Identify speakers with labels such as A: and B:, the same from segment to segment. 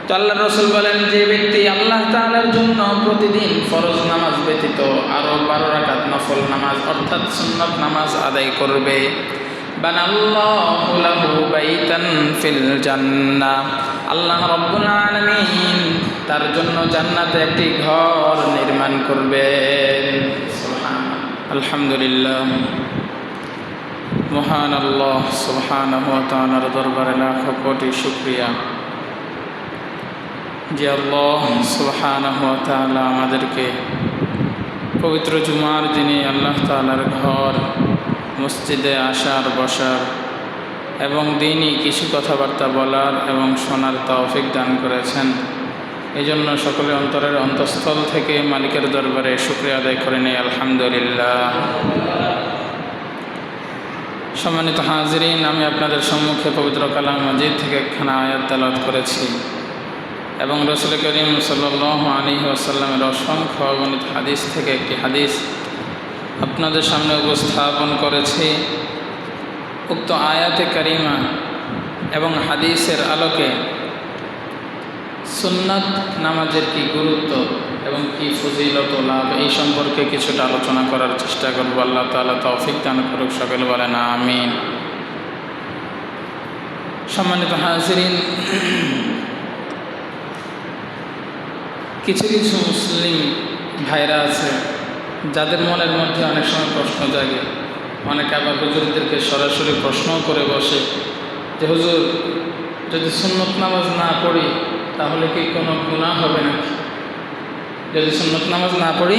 A: তো আল্লাহ রসুল বলেন, যে ব্যক্তি আল্লাহ তাআলার জন্য প্রতিদিন ফরজ নামাজ ব্যতীত আরও 12 রাকাত নফল নামাজ অর্থাৎ সুন্নত নামাজ আদায় করবে, বানাল্লাহু লাহু বাইতান ফিল জান্নাহ, আল্লাহ রাব্বুল আলামিন তার জন্য জান্নাতে একটি ঘর নির্মাণ করবেন। সুবহানাল্লাহ, আলহামদুলিল্লাহ। মহান আল্লাহ সুবহানাহু ওয়া তাআলার দরবারে লাখ কোটি শুকরিয়া যে আল্লাহ সুবহানাহু ওয়া তাআলা আমাদেরকে পবিত্র জুমার দিনে আল্লাহ তাআলার ঘর মসজিদে আসার, বসার এবং দিনই কিছু কথাবার্তা বলার এবং শোনার তৌফিক দান করেছেন। এই জন্য সকলের অন্তরের অন্তঃস্থল থেকে মালিকের দরবারে শুকরিয়া আদায় করে নেই, আলহামদুলিল্লাহ। সম্মানিত হাজিরিন, আমি আপনাদের সম্মুখে পবিত্র কালাম মাজিদ থেকে একখানা আয়াত তেলাওয়াত করেছি এবং রাসূল করিম সাল্লাল্লাহু আলাইহি ওয়াসাল্লামের অসংখ্য অগণিত হাদিস থেকে একটি হাদিস আপনাদের সামনে উপস্থাপন করেছি। উক্ত আয়াতে কারিমা এবং হাদিসের আলোকে সুন্নাত নামাজের কি গুরুত্ব এবং কি ফজিলত লাভ এই সম্পর্কে কিছুটা আলোচনা করার চেষ্টা করব। আল্লাহ তাআলা তৌফিক দান করুক, সকলে বলেন আমিন। সম্মানিত হাজিরিন, কিছু কিছু মুসলিম ভাইরা আছে যাদের মনের মধ্যে অনেক সময় প্রশ্ন জাগে, অনেকে আবার হুজুরদেরকে সরাসরি প্রশ্নও করে বসে যে হুজুর, যদি সুন্নত নামাজ না পড়ি তাহলে কি কোনো গুনাহ হবে নাকি? যদি সুন্নত নামাজ না পড়ি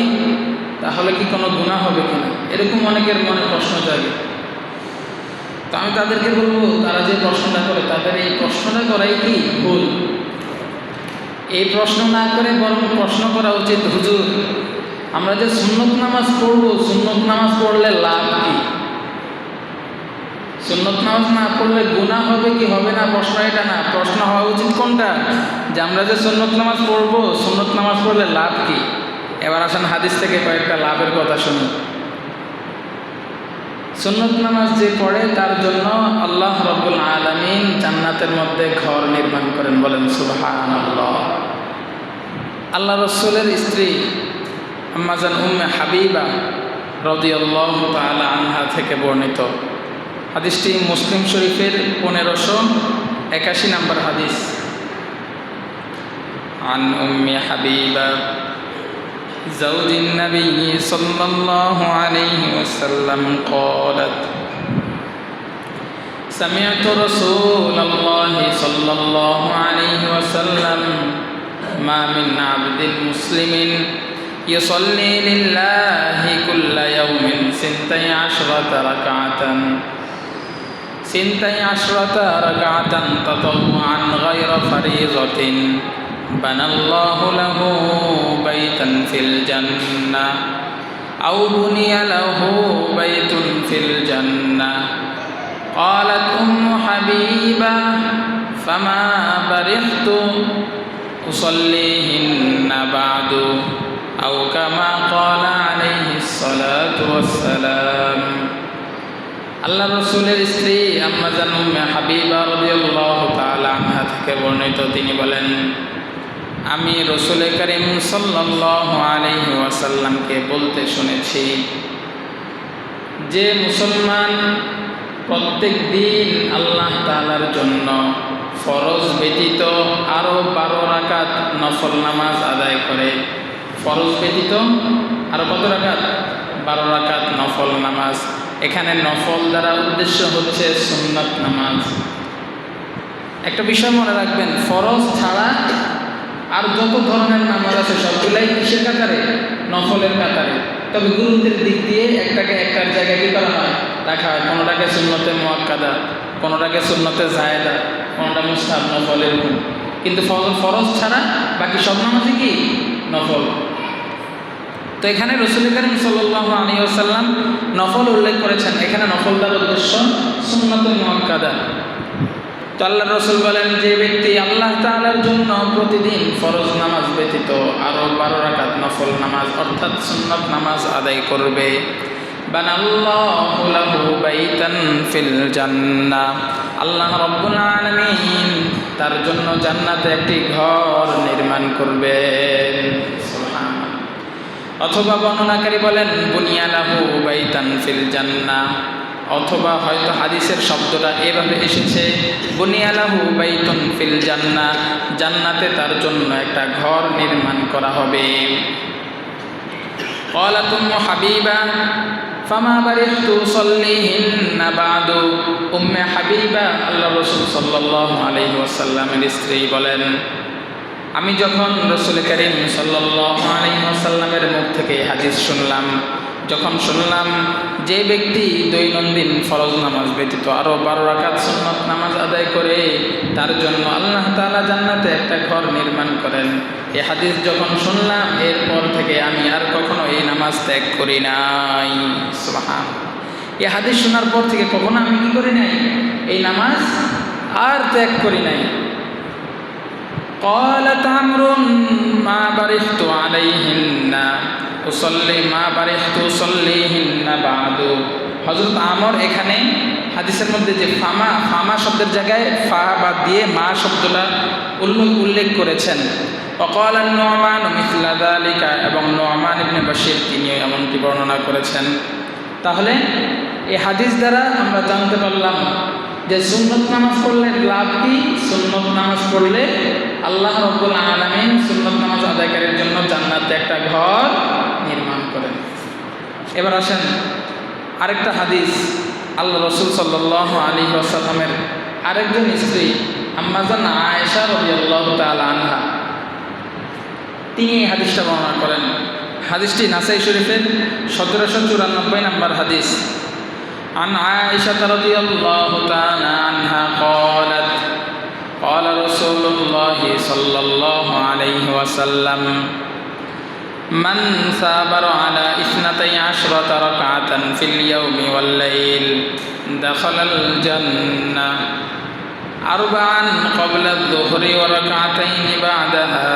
A: তাহলে কি কোনো গুনাহ হবে কিনা, এরকম অনেকের মনে প্রশ্ন জাগে। তো আমি তাদেরকে বলবো, তারা যে প্রশ্নটা করে তাদের এই প্রশ্নটা করাই কি ভুল। এই প্রশ্ন না করে বরং প্রশ্ন করা উচিত, হুজুর আমরা যে সুন্নত নামাজ পড়বো, সুন্নত নামাজ পড়লে লাভ কি? সুন্নত নামাজ না পড়লে গুনাহ হবে কি হবে না, প্রশ্ন এটা না। প্রশ্ন হওয়া উচিত কোনটা, যে আমরা যে সুন্নত নামাজ পড়বো, সুন্নত নামাজ পড়লে লাভ কি? এবার আসেন হাদিস থেকে কয়েকটা লাভের কথা শুনি। সুন্নত নামাজ যে পড়ে তার জন্য আল্লাহ রাব্বুল আলামিন জান্নাতের মধ্যে ঘর নির্মাণ করেন, বলেন সুবহানাল্লাহ। আল্লাহ রাসূলের স্ত্রী আম্মা জান উম্মে হাবিবা রাদিয়াল্লাহু তাআলা আনহা থেকে বর্ণিত। হাদিসটি মুসলিম শরীফের 1581 নম্বর হাদিস। আন উম্মে হাবিবা زوج النبي صلى الله عليه وسلم قالت سمعت رسول الله صلى الله عليه وسلم ما من عبد مسلم يصلي لله كل يوم 12 ركعة تطوعا غير فريضة بنى الله له بيتا في الجنة أو بني له بيت في الجنة. قالت أم حبيبة فما برحت أصليهن بعد أو كما قال عليه الصلاة والسلام. আল্লাহ রসুলের স্ত্রী আম্মা জান উম্মে হাবিবা রাদিয়াল্লাহু তাআলা আনহা থেকে বর্ণিত, তিনি বলেন, আমি রসুল করিম সাল্লাল্লাহু আলাইহি ওয়াসাল্লামকে বলতে শুনেছি যে মুসলমান প্রত্যেক দিন আল্লাহ তাআলার জন্য ফরজ ব্যতীত আরও 12 রাকাত নফল নামাজ আদায় করে। ফরজ ব্যতীত আরও কত রাকাত? 12 রাকাত নফল নামাজ। এখানে নফল দ্বারা উদ্দেশ্য হচ্ছে সুন্নাত নামাজ। একটা বিষয় মনে রাখবেন, ফরজ ছাড়া আর যত ধরনের নামাজ আছে সবগুলাই কিসের কাতারে? নফলের কাতারে। তবে গুরুত্বের দিক দিয়ে একটাকে একটার জায়গায় কী করা হয়? রাখা হয়। কোনোটাকে সুন্নতে মুআক্কাদা, কোনোটাকে সুন্নতে জায়েদা, কোনোটা মুস্তাহাব, নফল, এরকম। কিন্তু ফরজ ছাড়া বাকি সব নামাজই কি? নফল। তো এখানে রাসূল করিম সাল্লাল্লাহু আলাইহি ওয়াসাল্লাম নফল উল্লেখ করেছেন। এখানে নফল দ্বারা উদ্দেশ্য সুন্নতে মুআক্কাদা। তো আল্লাহ রসুল বলেন, যে ব্যক্তি আল্লাহ তাআলার জন্য প্রতিদিন ফরজ নামাজ ব্যতীত আরও 12 রাকাত নফল নামাজ অর্থাৎ সুন্নত নামাজ আদায় করবে, বানাল্লাহু লাহু বাইতান ফিল জান্নাহ, আল্লাহ রাব্বুল আলামিন তার জন্য জান্নাতে একটি ঘর নির্মাণ করবেন। সুবহানাল্লাহ। অথবা বর্ণনাকারী বলেন বুনিয়া লাহু বাইতান ফিল জান্নাহ, অথবা হয়তো হাদিসের শব্দটা এভাবে এসেছে বুনিয়া লাহু বাইতুন ফিল জান্নাহ, জান্নাতে তার জন্য একটা ঘর নির্মাণ করা হবে। قالت أم حبيبة فما برحت أصليهن بعد। উম্মে হাবিবা আল্লাহর রাসূল সাল্লাল্লাহু আলাইহি ওয়াসাল্লামের স্ত্রী বলেন, আমি যখন রাসূল করিম সাল্লাল্লাহু আলাইহি ওয়াসাল্লামের মুখ থেকে হাদিস শুনলাম, যখন শুনলাম যে ব্যক্তি দৈনন্দিন ফরজ নামাজ ব্যতীত আরও 12 রাকাত সুন্নত নামাজ আদায় করে তার জন্য আল্লাহ তাআলা জান্নাতে একটা ঘর নির্মাণ করেন, এই হাদিস যখন শুনলাম এরপর থেকে আমি আর কখনো এই নামাজ ত্যাগ করি নাই। সুবহানাল্লাহ। এই হাদিস শোনার পর থেকে কখনো আমি কি করি নাই, এই নামাজ আর ত্যাগ করি নাই। قالت عمرو ما برحت عليهن উসল্লি মা বারিহতু উসল্লিহিন্না বাদু। হযরত আমর এখানে হাদিসের মধ্যে যে ফামা শব্দের জায়গায় ফা বাদ দিয়ে মা শব্দটা উল্লেখ করেছেন। ওয়াকাল আন-নু'মান মিছলা যালিকা, এবং নু'মান ইবনে বাশীর তিনিও এমনটি বর্ণনা করেছেন। তাহলে এই হাদিস দ্বারা আমরা জানতে পারলাম যে সুন্নত নামাজ পড়লে লাভ কি, সুন্নত নামাজ পড়লে আল্লাহ রাব্বুল আলামিন সুন্নত নামাজ আদায়কারীর জন্য জান্নাতে একটা ঘর নির্মাণ করেন। এবার আসেন আরেকটা হাদিস, আল্লাহ রাসূল সাল্লাল্লাহু আলাইহি ওয়াসাল্লামের আরেকজন স্ত্রী আম্মা জান আয়েশা রাদিয়াল্লাহু তাআলা আনহা, তিনি এই হাদিসটা বর্ণনা করেন। হাদিসটি নাসাই শরীফের 1794 নম্বর হাদিস। عن عائشة رضي الله تعالى عنها قالت قال رسول الله صلى الله عليه وسلم من ثابر على 12 ركعة في اليوم والليل دخل الجنة 4 قبل الظهر وركعتين بعدها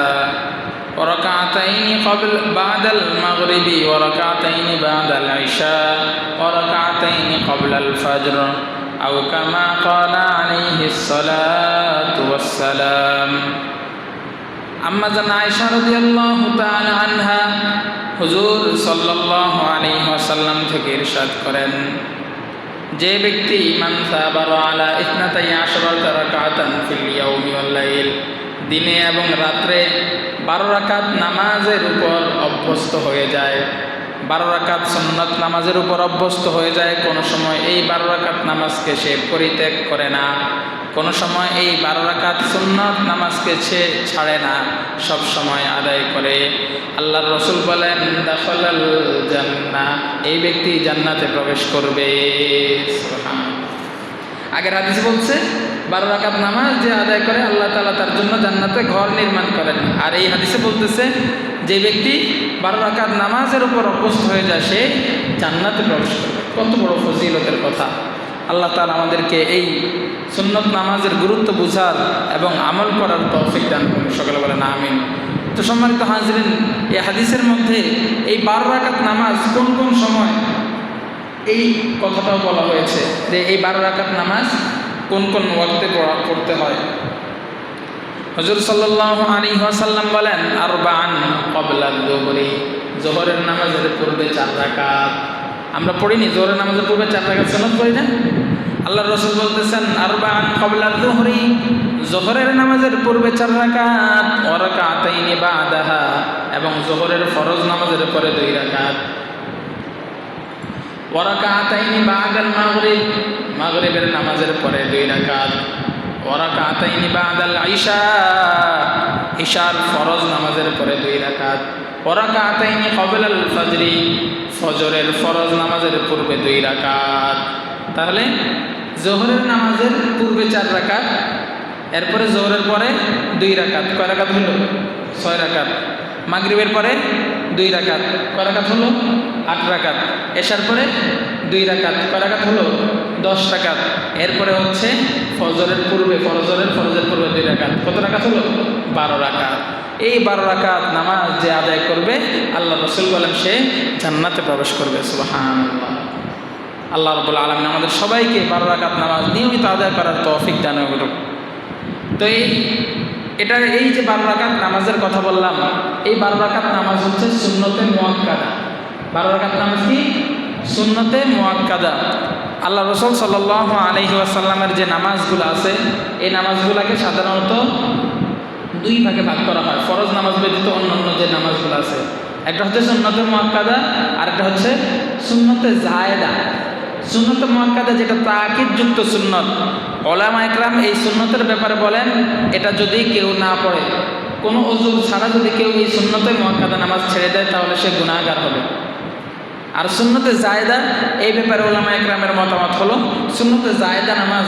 A: وركعتين بعد المغرب وركعتين بعد العشاء وركعتين قبل الفجر أو كما قال عليه الصلاة والسلام। আম্মা জান আয়েশা রাদিয়াল্লাহু তাআলা আনহা হুজুর সাল্লাল্লাহু আলাইহি ওয়াসাল্লাম থেকে ইরশাদ করেন, যে ব্যক্তি মান সাবারা আলা 12 রাকাতান ফিল ইয়াউমি ওয়াল লাইল, দিনে এবং রাত্রে 12 রাকাত নামাজের উপর অভ্যস্ত হয়ে যায়, 12 রাকাত সুন্নত নামাজের উপর অভ্যস্ত হয়ে যায়, কোনো সময় এই 12 রাকাত নামাজকে সে পরিত্যাগ করে না, কোনো সময় এই 12 রাকাত সুন্নত নামাজকে সে ছাড়ে না, সব সময় আদায় করে, আল্লাহর রাসূল বলেন দাখালাল জান্নাহ, এই ব্যক্তি জান্নাতে প্রবেশ করবে। সুবহানাল্লাহ। আগের হাদিসে বলছে 12 রাকাত নামাজ যে আদায় করে আল্লাহ তাআলা তার জন্য জান্নাতে ঘর নির্মাণ করেন, আর এই হাদিসে বলতেছে যে ব্যক্তি 12 রাকাত নামাজের উপর অভ্যস্ত হয়ে যায় সে জান্নাতে প্রবেশ করবে। কত বড় ফজিলতের কথা! আল্লাহ তাআলা আমাদেরকে এই সুন্নত নামাজের গুরুত্ব বুঝার এবং আমল করার তৌফিক দান করুন, সকলে বলেন আমিন। তো সম্মানিত হাজরিন, এই হাদিসের মধ্যে এই 12 রাকাত নামাজ কোন কোন সময় এই কথাটাও বলা হয়েছে যে এই 12 রাকাত নামাজ কোন কোন ওয়াক্তে পড়তে হয়। হুজুর সাল্লাল্লাহু আলাইহি ওয়াসাল্লাম বলেন আরবাআন ক্বাবলা যুহরি, যোহরের নামাজের পূর্বে 4 রাকাত। আমরা পড়িনি যোহরের নামাজের পূর্বে 4 রাকাত সুন্নাত পড়ি না? আল্লাহর রাসূল বলতেছেন আরবাআন ক্বাবলা যুহরি, যোহরের নামাজের পূর্বে 4 রাকাত, ওয়া রাকাতাইনি বাদাহা, এবং যোহরের ফরজ নামাজের পরে 2 রাকাত, ওয়া রাকাতাইনি বাদাল মাগরিব, মাগরিবের নামাজের পরে 2 রাকাত, ওয়া রাকাতাইনি বাদাল ইশা, ইশার ফরজ নামাজের পরে 2 রাকাত, ওয়া রাকাতাইনি ক্বাবলাল ফজরি, ফজরের ফরজ নামাজের পূর্বে 2 রাকাত। তাহলে যোহরের নামাজের পূর্বে 4 রাকাত, এরপরে যোহরের পরে 2 রাকাত, কয় রাকাত হলো? 6 রাকাত। মাগরিবের পরে 2 রাকাত, কয় রাকাত হলো? 8 রাকাত। এশার পরে 2 রাকাত, কয় রাকাত হলো? 10 রাকাত। এরপরে হচ্ছে ফজরের পূর্বে ফরজের পূর্বে 2 রাকাত, কত রাকাত হলো? 12 রাকাত। এই 12 রাকাত নামাজ যে আদায় করবে আল্লাহ রাসূল বলেন সে জান্নাতে প্রবেশ করবে। সুবহানাল্লাহ। আল্লাহ রাব্বুল আলামিন আমাদের সবাইকে 12 রাকাত নামাজ নিয়মিত আদায় করার তৌফিক দান করুন। তো এই যে 12 রাকাত নামাজের কথা বললাম, এই 12 রাকাত নামাজ হচ্ছে সুন্নতে মুআক্কাদা। 12 রাকাত নামাজ কি? সুন্নতে মুআক্কাদা। আল্লাহ রাসূল সাল্লাল্লাহু আলাইহি ওয়াসাল্লামের যে নামাজগুলো আছে, এই নামাজগুলোকে সাধারণত দুই ভাগে ভাগ করা হয়। ফরজ নামাজ ব্যতীত অন্যান্য যে নামাজগুলো আছে, একটা হচ্ছে সুন্নতে মুআক্কাদা আর একটা হচ্ছে সুন্নতে জায়েদা। সুন্নতে মুআক্কাদা যেটা তাকিদযুক্ত সুন্নত, উলামা ইকরাম এই সুন্নতের ব্যাপারে বলেন, এটা যদি কেউ না পড়ে, কোনো ওযুর ছাড়া যদি কেউ এই সুন্নতে মুআক্কাদা নামাজ ছেড়ে দেয় তাহলে সে গুনাহগার হবে। আর সুন্নতে জায়েদা এই ব্যাপারে উলামা ইকরামের মতামত হলো, সুন্নতে জায়েদা নামাজ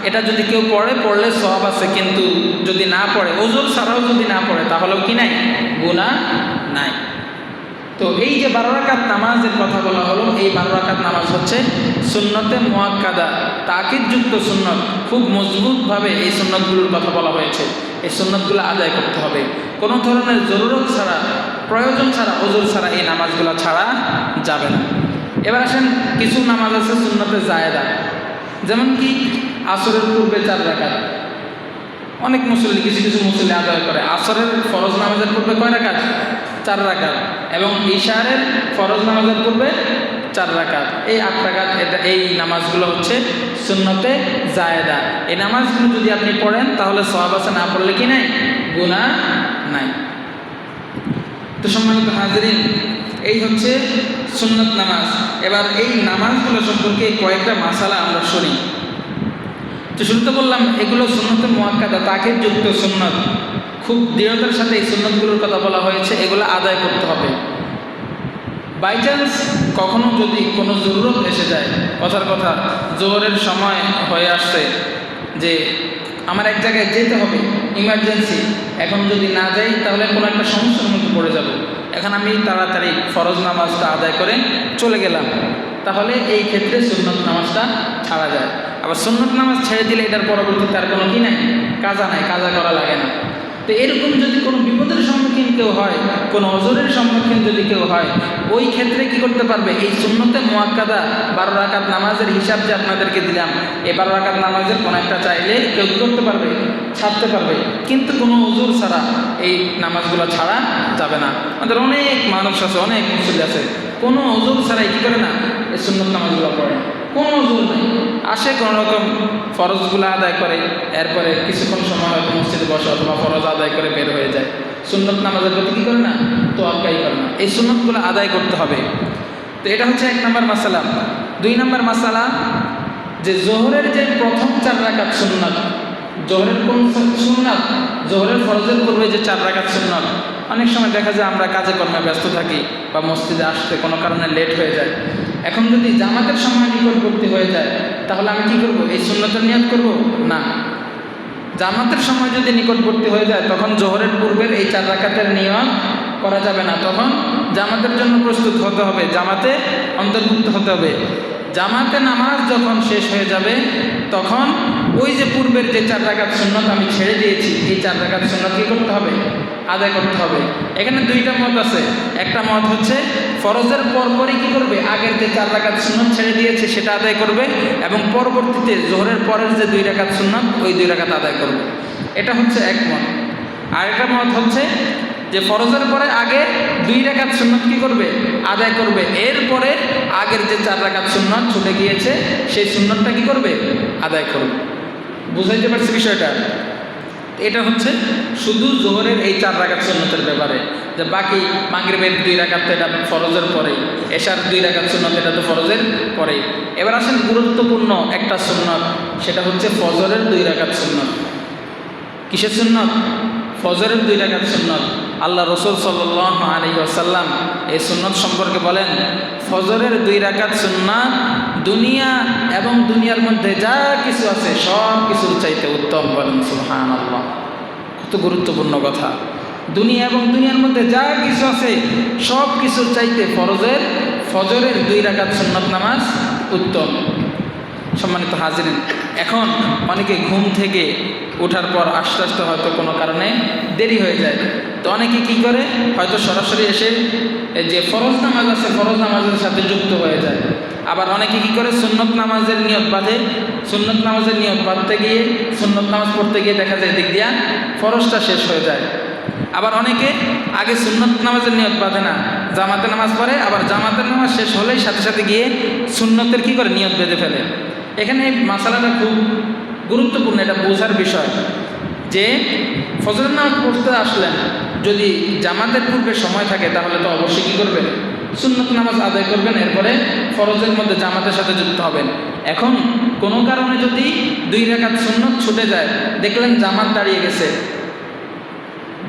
A: এটা যদি কেউ পড়লে সওয়াব আছে, কিন্তু যদি না পড়ে, ওযুর ছাড়াও যদি না পড়ে তাহলেও কি নাই? গুনাহ নাই। তো এই যে 12 রাকাত নামাজের কথা বলা হলো, এই 12 রাকাত নামাজ হচ্ছে সুন্নতে মুআক্কাদা, তাকিদযুক্ত সুন্নত। খুব মজবুতভাবে এই সুন্নতগুলোর কথা বলা হয়েছে। এই সুন্নতগুলো আদায় করতে হবে, কোনো ধরনের জরুরত ছাড়া, প্রয়োজন ছাড়া, ওযুর ছাড়া এই নামাজগুলো ছাড়া যাবে না। এবার আসেন, কিছু নামাজ আছে সুন্নতে জায়েদা, যেমন কি আসরের পূর্বে 4 রাকাত। অনেক মুসল্লি, কিছু মুসল্লি আদায় করে আসরের ফরজ নামাজের পূর্বে কয় রাকাত? 4 রাকাত। এবং ইশারের ফরজ নামাজের পূর্বে 4 রাকাত, এই 8 রাকাত। এই নামাজগুলো হচ্ছে সুন্নতে জায়েদা। এই নামাজগুলো যদি আপনি পড়েন তাহলে সওয়াব আছে, না পড়লে কি নাই? গুনাহ নাই। তো সম্মানিত হাজিরিন, এই হচ্ছে সুন্নত নামাজ। এবার এই নামাজগুলো সম্পর্কে কয়েকটা মাসালা আমরা শুনি। তো শুরুতে বললাম এগুলো সুন্নতে মুআক্কাদা, তাকিদযুক্ত সুন্নত। খুব দৃঢ়তার সাথে এই সুন্নতগুলোর কথা বলা হয়েছে, এগুলো আদায় করতে হবে। বাই চান্স কখনো যদি কোনো জরুরত এসে যায়, কথার কথা জোহরের সময় হয়ে আসছে যে আমার এক জায়গায় যেতে হবে, ইমার্জেন্সি, এখন যদি না যাই তাহলে কোনো একটা সমস্যার মধ্যে পড়ে যাব, এখন আমি তাড়াতাড়ি ফরজ নামাজটা আদায় করে চলে গেলাম, তাহলে এই ক্ষেত্রে সুন্নত নামাজটা ছাড়া যায়। আবার সুন্নত নামাজ ছেড়ে দিলে এটার পরবর্তীতে আর কোনো কি নাই? কাজা নাই, কাজা করা লাগে না। তো এরকম যদি কোনো বিপদের সম্মুখীন কেউ হয়, কোনো ওযরের সম্মুখীন যদি কেউ হয়, ওই ক্ষেত্রে কি করতে পারবে? এই সুন্নতে মুআক্কাদা 12 রাকাত নামাজের হিসাব যে আপনাদেরকে দিলাম, এই 12 রাকাত নামাজের কোনো একটা চাইলে কেউ কি করতে পারবে? ছাড়তে পারবে। কিন্তু কোনো ওযর ছাড়া এই নামাজগুলো ছাড়া যাবে না। আমাদের অনেক মানুষ আছে, অনেক মুসল্লি আছে, কোনো ওযর ছাড়াই কি করে না? এই সুন্নত নামাজগুলো পড়ে, কোনো ওযর নেই, আসে কোনো রকম ফরজগুলো আদায় করে, এরপরে কিছুক্ষণ সময় হয়তো মসজিদে বসে অথবা ফরজ আদায় করে বের হয়ে যায়। সুন্নত নামাজের প্রতি কী করে না? তোয়াক্কাই করে না। এই সুন্নতগুলো আদায় করতে হবে। তো এটা হচ্ছে 1 নম্বর মাসালা। 2 নম্বর মাসালা, যে জোহরের যে প্রথম 4 রাকাত সুন্নত, জোহরের কোন সুন্নত? জোহরের ফরজের পূর্বে যে 4 রাকাত সুন্নত। অনেক সময় দেখা যায় আমরা কাজে কর্মে ব্যস্ত থাকি বা মসজিদে আসতে কোনো কারণে লেট হয়ে যায়। এখন যদি জামাতের সময় নিকটবর্তী হয়ে যায় তাহলে আমি কি করব? এই সুন্নতের নিয়ত করব না। জামাতের সময় যদি নিকটবর্তী হয়ে যায় তখন জোহরের পূর্বের এই 4 রাকাতের নিয়ত করা যাবে না। তখন জামাতের জন্য প্রস্তুত হতে হবে, জামাতে অন্তর্ভুক্ত হতে হবে। জামাতে নামাজ যখন শেষ হয়ে যাবে তখন ওই যে পূর্বের যে 4 রাকাত সুন্নত আমি ছেড়ে দিয়েছি, এই 4 রাকাত সুন্নত কী করতে হবে? আদায় করতে হবে। এখানে 2টা মত আছে। একটা মত হচ্ছে ফরজের পরপরই কী করবে? আগের যে 4 রাকাত সুন্নত ছেড়ে দিয়েছে সেটা আদায় করবে, এবং পরবর্তীতে জোহরের পরের যে 2 রাকাত সুন্নত, ওই 2 রাকাত আদায় করবে। এটা হচ্ছে এক মত। আর একটা মত হচ্ছে যে ফরজের পরে আগে 2 রাকাত সুন্নত কী করবে? আদায় করবে, এরপরে আগের যে 4 রাকাত সুন্নত ছুটে গিয়েছে সেই সুন্নতটা কী করবে? আদায় করবে। বুঝাইতে পারছি বিষয়টা? এটা হচ্ছে শুধু জোহরের এই 4 রাকাত সুন্নতের ব্যাপারে। যে বাকি মাগরিবের 2 রাকাত এটা ফরজের পরেই, এশার 2 রাকাত সুন্নত এটা তো ফরজের পরেই। এবার আসেন গুরুত্বপূর্ণ একটা সুন্নত, সেটা হচ্ছে ফজরের 2 রাকাত সুন্নত। কিসের সুন্নত? ফজরের 2 রাকাত সুন্নত। আল্লাহ রাসূল সাল্লাল্লাহু আলাইহি ওয়াসাল্লাম এই সুন্নত সম্পর্কে বলেন, ফজরের 2 রাকাত সুন্নাত দুনিয়া এবং দুনিয়ার মধ্যে যা কিছু আছে সব কিছুর চাইতে উত্তম। বলেন সুবহানাল্লাহ, কত গুরুত্বপূর্ণ কথা। দুনিয়া এবং দুনিয়ার মধ্যে যা কিছু আছে সব কিছুর চাইতে ফজরের 2 রাকাত সুন্নাত নামাজ উত্তম। সম্মানিত হাজিরিন, এখন অনেকে ঘুম থেকে ওঠার পর আস্তে আস্তে হয়তো কোনো কারণে দেরি হয়ে যায়, তো অনেকে কী করে? হয়তো সরাসরি এসে যে ফরজ নামাজ আছে ফরজ নামাজের সাথে যুক্ত হয়ে যায়। আবার অনেকে কী করে সুন্নত নামাজের নিয়ত বাঁধে, সুন্নত নামাজের নিয়ত বাঁধতে গিয়ে সুন্নত নামাজ পড়তে গিয়ে দেখা যায় দিক দিয়া ফরজটা শেষ হয়ে যায়। আবার অনেকে আগে সুন্নত নামাজের নিয়ত বাঁধে না, জামাতে নামাজ পড়ে, আবার জামাতের নামাজ শেষ হলেই সাথে সাথে গিয়ে সুন্নতের কী করে নিয়ত বেঁধে ফেলে। এখানে এই মাসালাটা খুব গুরুত্বপূর্ণ, এটা বোঝার বিষয় যে ফজরের নামাজ পড়তে আসলেন, যদি জামাতের পূর্বে সময় থাকে তাহলে তো অবশ্যই কী করবেন, সুন্নত নামাজ আদায় করবেন, এরপরে ফরজের মধ্যে জামাতের সাথে যুক্ত হবেন। এখন কোনো কারণে যদি 2 রাকাত সুন্নত ছুটে যায়, দেখলেন জামাত দাঁড়িয়ে গেছে,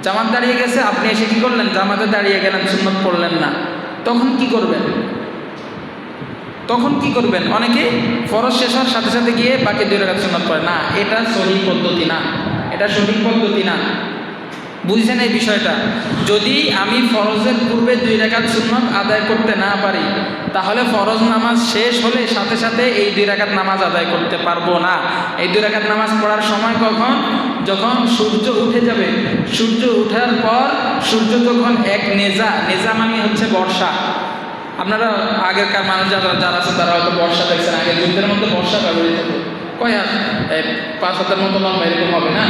A: জামাত দাঁড়িয়ে গেছে, আপনি এসে কী করলেন, জামাতে দাঁড়িয়ে গেলেন, সুন্নত পড়লেন না, তখন কি করবেন? তখন কি করবেন? অনেকে ফরজ শেষ হওয়ার সাথে সাথে গিয়ে বাকি 2 রাকাত সুন্নত পড়ে না, এটা সঠিক পদ্ধতি না, এটা সঠিক পদ্ধতি না। বুঝছেন এই বিষয়টা? যদি আমি ফরজের পূর্বে 2 রাকাত সুন্নত আদায় করতে না পারি, তাহলে ফরজ নামাজ শেষ হলে সাথে সাথে এই 2 রাকাত নামাজ আদায় করতে পারবো না। এই 2 রাকাত নামাজ পড়ার সময় কখন? যখন সূর্য উঠে যাবে। সূর্য ওঠার পর সূর্য যখন এক নেজা মানে হচ্ছে বর্ষা। আপনারা আগেরকার মানুষ যারা আছে তারা হয়তো বর্ষা দেখছেন, আগের যুদ্ধের মধ্যে বর্ষা ব্যবহৃত হতো, কয় হাত, 5 হাতের মতো লম্বা, এরকম হবে না,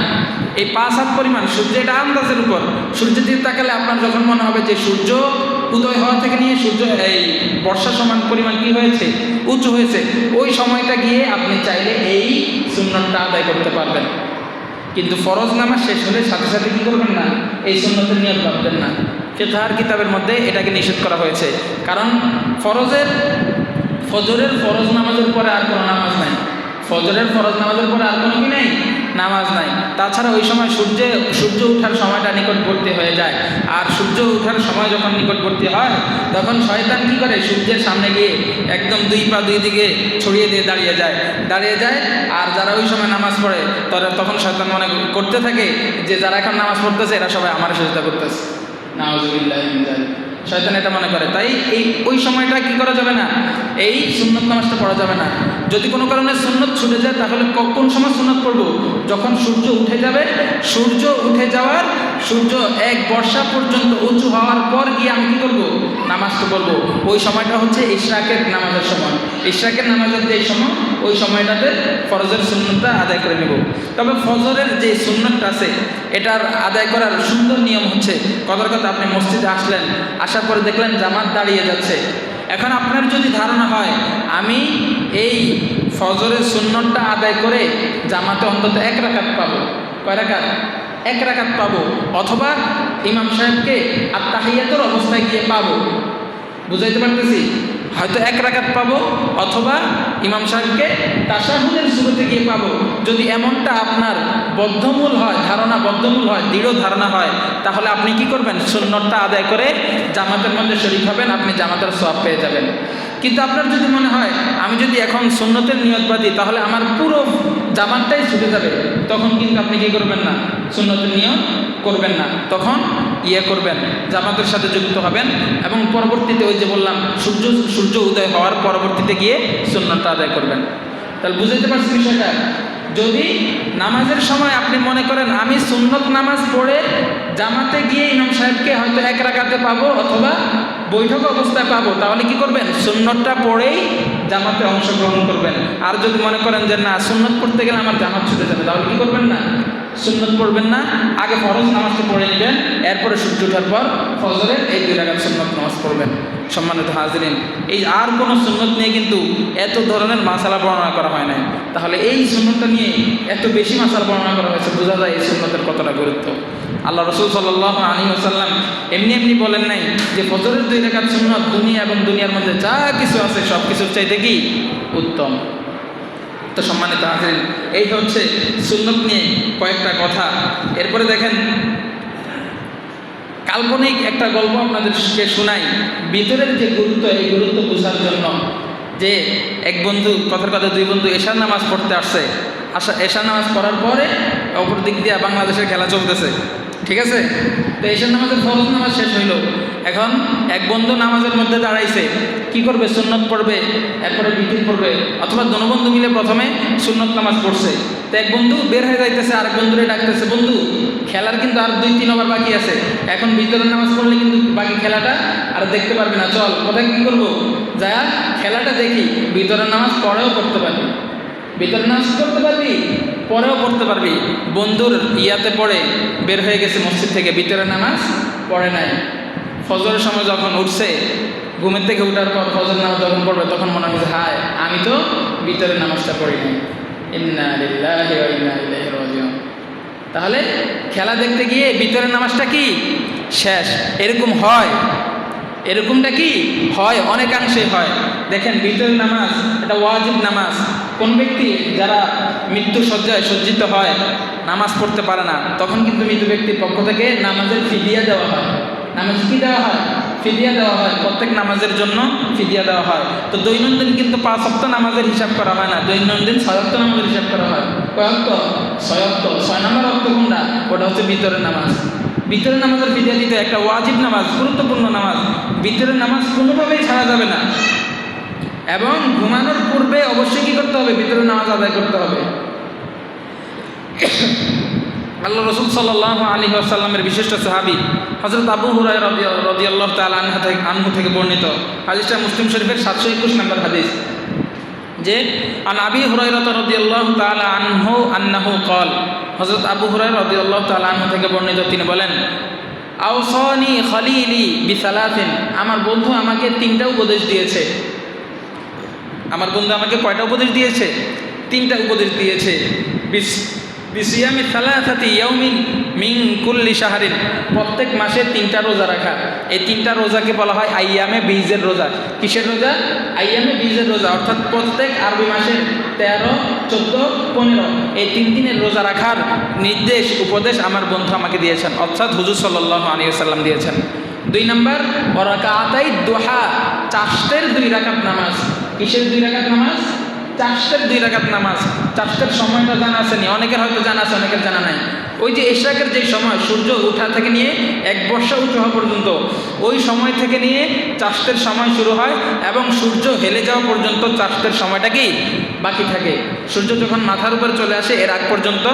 A: এই 5 হাত পরিমাণ সূর্য, এটা আন্দাজের উপর। সূর্যের দিকে তাকালে আপনার যখন মনে হবে যে সূর্য উদয় হওয়া থেকে নিয়ে সূর্য এই বর্ষা সমান পরিমাণ কি হয়েছে, উঁচু হয়েছে, ওই সময়টা গিয়ে আপনি চাইলে এই সুন্নতটা আদায় করতে পারবেন। কিন্তু ফরজ নামাজ শেষ হলে সাথে সাথে কী করবেন না, এই সুন্নতের নিয়ত ভাববেন না। ফিকহের কিতাবের মধ্যে এটাকে নিষেধ করা হয়েছে, কারণ ফজরের ফরজ নামাজের পরে আর কোনো নামাজ নাই, ফজরের ফরজ নামাজের পরে আর কোনো কি নেই, নামাজ নাই। তাছাড়া ওই সময় সূর্য ওঠার সময়টা নিকটবর্তী হয়ে যায়, আর সূর্য ওঠার সময় যখন নিকটবর্তী হয় তখন শয়তান কী করে, সূর্যের সামনে গিয়ে একদম 2 পা 2 দিকে ছড়িয়ে দিয়ে দাঁড়িয়ে যায়। আর যারা ওই সময় নামাজ পড়ে তখন শয়তান মনে করতে থাকে যে যারা এখন নামাজ পড়তেছে এরা সবাই আমার সেজদা করতেছে, নাউযুবিল্লাহি মিন যালিক। শয়তান এটা মনে করে, তাই ওই সময়টা কি করা যাবে না, এই সুন্নত নামাজটা পড়া যাবে না। যদি কোনো কারণে সুন্নত ছুটে যায় তাহলে কোন সময় সুন্নত পড়বো, যখন সূর্য উঠে যাবে, সূর্য উঠে যাওয়ার, সূর্য এক বর্ষা পর্যন্ত উঁচু হওয়ার পর গিয়ে আমি কী করবো, নামাজটা পড়বো। ওই সময়টা হচ্ছে ইশরাকের নামাজের সময়। ইশরাকের নামাজের যে সময়, ওই সময়টাতে ফরজের সুন্নতটা আদায় করে নেব। তবে ফজরের যে সুন্নতটা আছে এটার আদায় করার সুন্দর নিয়ম হচ্ছে, কথার কথা আপনি মসজিদে আসলেন, আসার পরে দেখলেন জামাত দাঁড়িয়ে যাচ্ছে। এখন আপনার যদি ধারণা হয় আমি এই ফজরের সুন্নতটা আদায় করে জামাতে অন্তত 1 রাকাত পাবো, কয় রাকাত, 1 রাকাত পাবো, অথবা ইমাম সাহেবকে আত্তাহিয়াতের অবস্থায় গিয়ে পাবো, বুঝাইতে পারতেছি, হয়তো 1 রাকাত পাবো, অথবা ইমাম সাহেবকে তাশাহুদের শুরুতে গিয়ে পাবো। যদি এমনটা আপনার বদ্ধমূল হয়, দৃঢ় ধারণা হয়, তাহলে আপনি কি করবেন, সুন্নতটা আদায় করে জামাতের মধ্যে শরীক হবেন, আপনি জামাতের সওয়াব পেয়ে যাবেন। কিন্তু আপনার যদি মনে হয় আমি যদি এখন সুন্নতের নিয়ত বাঁধি তাহলে আমার পুরো জামাতটাই ছুটে যাবে, তখন কিন্তু আপনি কি করবেন না, সুন্নতের নিয়ত করবেন না, তখন করবেন, জামাতের সাথে যুক্ত হবেন, এবং পরবর্তীতে ওই যে বললাম সূর্য উদয় হওয়ার পরবর্তীতে গিয়ে সুন্নতটা আদায় করবেন। তাহলে বুঝাইতে পারছি বিষয়টা? যদি নামাজের সময় আপনি মনে করেন আমি সুন্নত নামাজ পড়ে জামাতে গিয়ে ইমাম সাহেবকে হয়তো 1 রাকাতে পাবো অথবা বৈঠক অবস্থায় পাবো, তাহলে কি করবেন, সুন্নতটা পড়েই জামাতে অংশগ্রহণ করবেন। আর যদি মনে করেন যে না, সুন্নত পড়তে গেলে আমার জামাত ছুটে যাবে, তাহলে কি করবেন না, সুন্নত পড়বেন না, আগে ফরজ নামাজটা পড়ে নেবেন, এরপরে সূর্য ওঠার পর ফজরের এই 2 রাকাত সুন্নত নামাজ পড়বেন। সম্মানিত হাজিরিন, এই আর কোনো সুন্নত নিয়ে কিন্তু এত ধরনের মাসালা বর্ণনা করা হয় নাই। তাহলে এই সুন্নতটা নিয়ে এত বেশি মাসালা বর্ণনা করা হয়েছে, বোঝা যায় এই সুন্নতের কতটা গুরুত্ব। আল্লাহ রাসূল সাল্লাল্লাহু আলাইহি ওয়াসাল্লাম এমনি বলেন নাই যে ফজরের 2 রাকাত সুন্নত দুনিয়া এবং দুনিয়ার মধ্যে যা কিছু আছে সব কিছুর চাইতে কি উত্তম। তো সম্মানিত হাজিরিন, এই হচ্ছে সুন্নত নিয়ে কয়েকটা কথা। এরপরে দেখেন, কাল্পনিক একটা গল্প আপনাদেরকে শোনাই, ভিতরের যে গুরুত্ব, এই গুরুত্ব বোঝার জন্য। যে এক বন্ধু, কথার কথা 2 বন্ধু এশার নামাজ পড়তে আসছে, এশার নামাজ পড়ার পরে অপর দিক দিয়ে বাংলাদেশের খেলা চলতেছে, ঠিক আছে? তো এশার নামাজের ফরজ নামাজ শেষ হইল, এখন এক বন্ধু নামাজের মধ্যে দাঁড়াইছে, কি করবে, সুন্নত পড়বে, এরপরে বিতির পড়বে, অথবা দোনো বন্ধু মিলে প্রথমে সুন্নত নামাজ পড়ছে। তো এক বন্ধু বের হয়ে যাইতেছে, আরেক বন্ধুরে ডাকতেছে, বন্ধু খেলার কিন্তু আর 2-3 ওভার বাকি আছে, এখন ভিতরের নামাজ পড়লে কিন্তু বাকি খেলাটা আর দেখতে পারবে না, চল কোথায় কি করবো, যা খেলাটা দেখি, ভিতরের নামাজ পরেও পড়তে পারবি, ভিতরের নামাজ পড়তে পারবি, পরেও পড়তে পারবি। বন্ধুর ইয়াতে পড়ে বের হয়ে গেছে মসজিদ থেকে, ভিতরের নামাজ পড়ে নাই। ফজরের সময় যখন উঠছে, ঘুমের থেকে উঠার পর ফজর নামাজ যখন পড়বে, তখন মনে হয়েছে হায় আমি তো ভিতরের নামাজটা পড়ি নাই। ইন্না লিল্লাহি ওয়া ইন্না ইলাইহি রাজিউন। তাহলে খেলা দেখতে গিয়ে ভিতরের নামাজটা কি শেষ? এরকম হয়, এরকমটা কি হয়, অনেকাংশে হয়। দেখেন, ভিতরের নামাজ এটা ওয়াজিব নামাজ। কোন ব্যক্তি যারা মৃত্যু শয্যায় সজ্জিত হয়, নামাজ পড়তে পারে না, তখন কিন্তু মৃত ব্যক্তির পক্ষ থেকে নামাজের ফিদিয়া দেওয়া হয়। নামাজ কি দেওয়া হয়? ফিদিয়া দেওয়া হয়। প্রত্যেক নামাজের জন্য ফিদিয়া দেওয়া হয়। তো দৈনন্দিন কিন্তু 5 ওয়াক্ত নামাজের হিসাব করা হয় না, দৈনন্দিন 6 ওয়াক্ত নামাজের হিসাব করা হয়। কয় ওয়াক্ত? 6 ওয়াক্ত। 6 নম্বর ওয়াক্ত কোনটা? ওটা হচ্ছে ভিতরের নামাজ। ভিতরের নামাজের ফিদিয়া দিতে একটা ওয়াজিব নামাজ, গুরুত্বপূর্ণ নামাজ। ভিতরের নামাজ কোনোভাবেই ছাড়া যাবে না। এবং ঘুমানোর পূর্বে অবশ্যই কি করতে হবে? ভিতরের নামাজ আদায় করতে হবে। আল্লাহ রাসূল সাল্লাল্লাহু আলাইহি ওয়াসাল্লামের বিশিষ্ট সাহাবী হযরত আবু হুরায়রা রাদিয়াল্লাহু তাআলা আনহু থেকে বর্ণিত, হাদিসটা মুসলিম শরীফের 721 নম্বর হাদিস, যে আন আবি হুরায়রা রাদিয়াল্লাহু তাআলা আনহু আন্নাহু ক্বাল, হযরত আবু হুরায়রা রাদিয়াল্লাহু তাআলা আনহু থেকে বর্ণিত, তিনি বলেন, আওসানি খলিলি বিসালাতিন, আমার বন্ধু আমাকে 3টা উপদেশ দিয়েছে। আমার বন্ধু আমাকে কয়টা উপদেশ দিয়েছে? 3টা উপদেশ দিয়েছে। বিসিয়ামি সালাসাতি ইয়াউমিন মিন কুল্লি শাহরিন, প্রত্যেক মাসে 3টা রোজা রাখা। এই 3টা রোজাকে বলা হয় আইয়ামে বীজের রোজা। কিসের রোজা? আইয়ামে বীজের রোজা। অর্থাৎ প্রত্যেক আরবি মাসের 13, 14, 15 এই 3 দিনের রোজা রাখার নির্দেশ, উপদেশ আমার বন্ধু আমাকে দিয়েছেন, অর্থাৎ হুজুর সাল্লাল্লাহু আলাইহি ওয়াসাল্লাম দিয়েছেন। 2 নম্বর, ওয়ারাকাতাই দুহা, চাষতের 2 রাকাত নামাজ। কিসের 2 রাকাত নামাজ? চাষতের 2 রাকাত নামাজ। চাষতের সময়টা জানা আছে নি? অনেকের হয়তো জানা আছে, অনেকের জানা নাই। ওই যে ইশরাকের যে সময়, সূর্য ওঠা থেকে নিয়ে 1 বর্ষা উঁচু হওয়া পর্যন্ত, ওই সময় থেকে নিয়ে চাষতের সময় শুরু হয় এবং সূর্য হেলে যাওয়া পর্যন্ত চাষতের সময়টা কি বাকি থাকে। সূর্য যখন মাথার উপর চলে আসে, এর আগ পর্যন্ত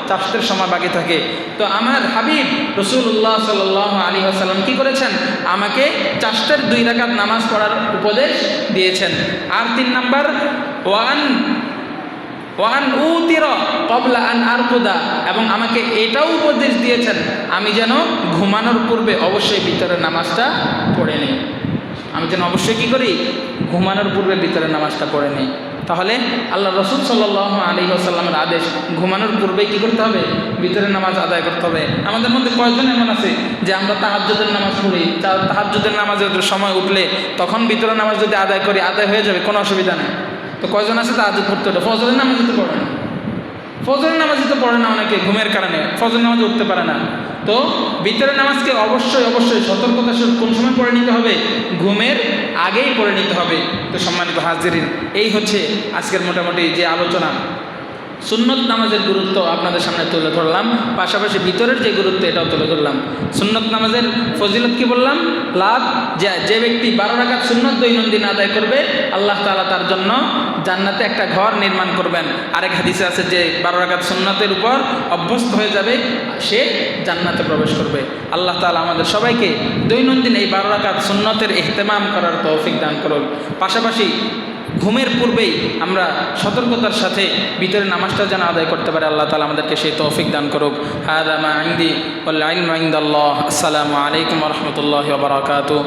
A: চাষতের সময় বাকি থাকে। তো আমার হাবিব রাসূলুল্লাহ সাল্লাল্লাহু আলাইহি ওয়াসাল্লাম কি করেছেন? আমাকে চাষতের 2 রাকাত নামাজ পড়ার উপদেশ দিয়েছেন। আর 3 নাম্বার, ওয়ান উতিরা ক্বাবলা আন আরকুদা, এবং আমাকে এটাও উপদেশ দিয়েছেন আমি যেন ঘুমানোর পূর্বে অবশ্যই ভিতরের নামাজটা পড়ে নিই। আমি যেন অবশ্যই কি করি? ঘুমানোর পূর্বে ভিতরের নামাজটা পড়ে নিই। তাহলে আল্লাহ রাসূল সাল্লাল্লাহু আলাইহি ওয়াসাল্লামের আদেশ, ঘুমানোর পূর্বেই কি করতে হবে? ভিতরের নামাজ আদায় করতে হবে। আমাদের মধ্যে কয়েকজন এমন আছে যে আমরা তাহাজ্জুদের নামাজ পড়ি, তাহাজ্জুদের নামাজের সময় উঠলে তখন ভিতরের নামাজ যদি আদায় করি, আদায় হয়ে যাবে, কোনো অসুবিধা নেই। তো কয়জন আছে তাহাজ্জুদ পড়তে ওঠে, ফজরের নামাজ তো পড়ে না, ফজরের নামাজই তো পড়ে না, অনেকে ঘুমের কারণে ফজর নামাজে উঠতে পারে না। তো ভিতরের নামাজকে অবশ্যই অবশ্যই সতর্কতার সাথে কোন সময় পড়ে নিতে হবে? ঘুমের আগেই পড়ে নিতে হবে। তো সম্মানিত হাজিরিন, এই হচ্ছে আজকের মোটামুটি যে আলোচনা। সুন্নত নামাজের গুরুত্ব আপনাদের সামনে তুলে ধরলাম, পাশাপাশি ভিতরের যে গুরুত্ব এটাও তুলে ধরলাম। সুন্নত নামাজের ফজিলত কি বললাম? লাভ, যে ব্যক্তি 12 রাকাত সুন্নত দৈনন্দিন আদায় করবে, আল্লাহ তাআলা তার জন্য জান্নাতে একটা ঘর নির্মাণ করবেন। আরেক হাদিসে আছে যে 12 রাকাত সুন্নতের উপর অভ্যস্ত হয়ে যাবে, সে জান্নাতে প্রবেশ করবে। আল্লাহ তাআলা আমাদের সবাইকে দৈনন্দিন এই 12 রাকাত সুন্নতের ইহতেমাম করার তৌফিক দান করুন। পাশাপাশি ঘুমের পূর্বেই আমরা সতর্কতার সাথে ভিতরে নামাজটা যেন আদায় করতে পারে, আল্লাহ তাআলা আমাদেরকে সেই তৌফিক দান করুক। হাযা মা ইনদি ওয়াল ইলমু ইনদাল্লাহ। আসসালামু আলাইকুম ওয়া রাহমাতুল্লাহি ওয়া বারাকাতুহু।